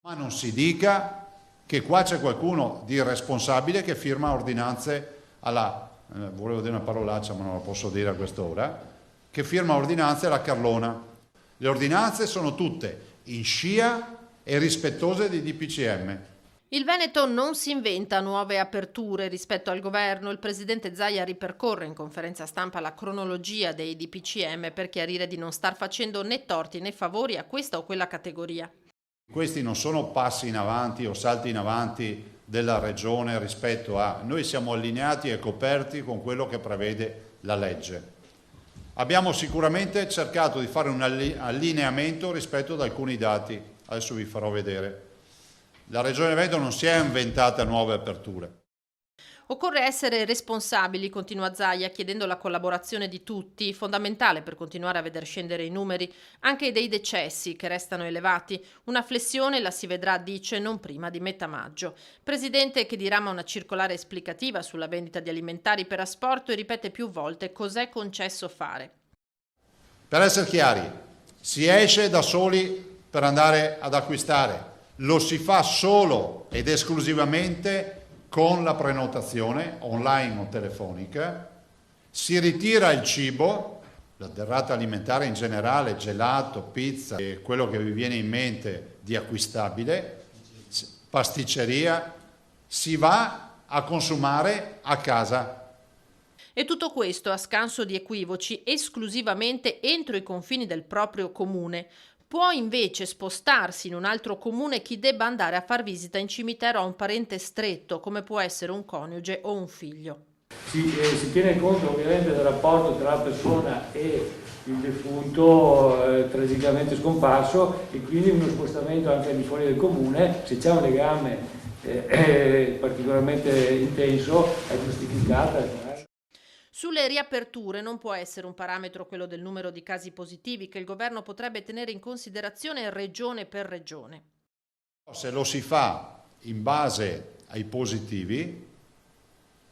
Ma non si dica che qua c'è qualcuno di irresponsabile che firma ordinanze volevo dire una parolaccia ma non la posso dire a quest'ora, che firma ordinanze alla Carlona. Le ordinanze sono tutte in scia e rispettose dei DPCM. Il Veneto non si inventa nuove aperture rispetto al governo. Il presidente Zaia ripercorre in conferenza stampa la cronologia dei DPCM per chiarire di non star facendo né torti né favori a questa o quella categoria. Questi non sono passi in avanti o salti in avanti della regione rispetto a... Noi siamo allineati e coperti con quello che prevede la legge. Abbiamo sicuramente cercato di fare un allineamento rispetto ad alcuni dati. Adesso vi farò vedere. La Regione Veneto non si è inventata nuove aperture. Occorre essere responsabili, continua Zaia, chiedendo la collaborazione di tutti, fondamentale per continuare a veder scendere i numeri, anche dei decessi che restano elevati. Una flessione la si vedrà, dice, non prima di metà maggio. Presidente che dirama una circolare esplicativa sulla vendita di alimentari per asporto e ripete più volte cos'è concesso fare. Per essere chiari, si esce da soli per andare ad acquistare. Lo si fa solo ed esclusivamente con la prenotazione online o telefonica, si ritira il cibo, la derrata alimentare in generale, gelato, pizza e quello che vi viene in mente di acquistabile, pasticceria, si va a consumare a casa. E tutto questo a scanso di equivoci esclusivamente entro i confini del proprio comune. Può invece spostarsi in un altro comune chi debba andare a far visita in cimitero a un parente stretto, come può essere un coniuge o un figlio. Si tiene conto ovviamente del rapporto tra la persona e il defunto tragicamente scomparso e quindi uno spostamento anche al di fuori del comune, se c'è un legame particolarmente intenso, è giustificata. Sulle riaperture non può essere un parametro quello del numero di casi positivi che il governo potrebbe tenere in considerazione regione per regione. Se lo si fa in base ai positivi,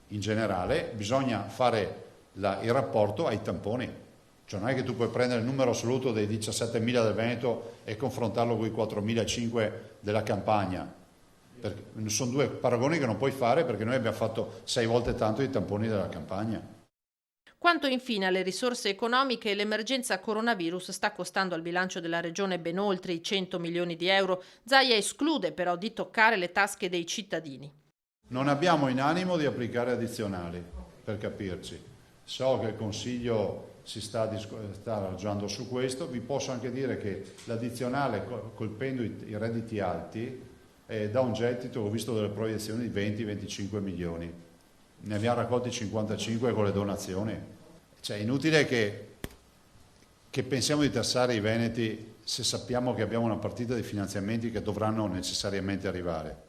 in generale, bisogna fare il rapporto ai tamponi. Cioè non è che tu puoi prendere il numero assoluto dei 17.000 del Veneto e confrontarlo con i 4.500 della Campania. Sono due paragoni che non puoi fare perché noi abbiamo fatto 6 volte tanto i tamponi della Campania. Quanto infine alle risorse economiche, l'emergenza coronavirus sta costando al bilancio della regione ben oltre i 100 milioni di euro. Zaia esclude però di toccare le tasche dei cittadini. Non abbiamo in animo di applicare addizionali, per capirci. So che il Consiglio si sta ragionando su questo. Vi posso anche dire che l'addizionale, colpendo i redditi alti, dà un gettito, ho visto delle proiezioni di 20-25 milioni. Ne abbiamo raccolti 55 con le donazioni. Cioè è inutile che pensiamo di tassare i veneti se sappiamo che abbiamo una partita di finanziamenti che dovranno necessariamente arrivare.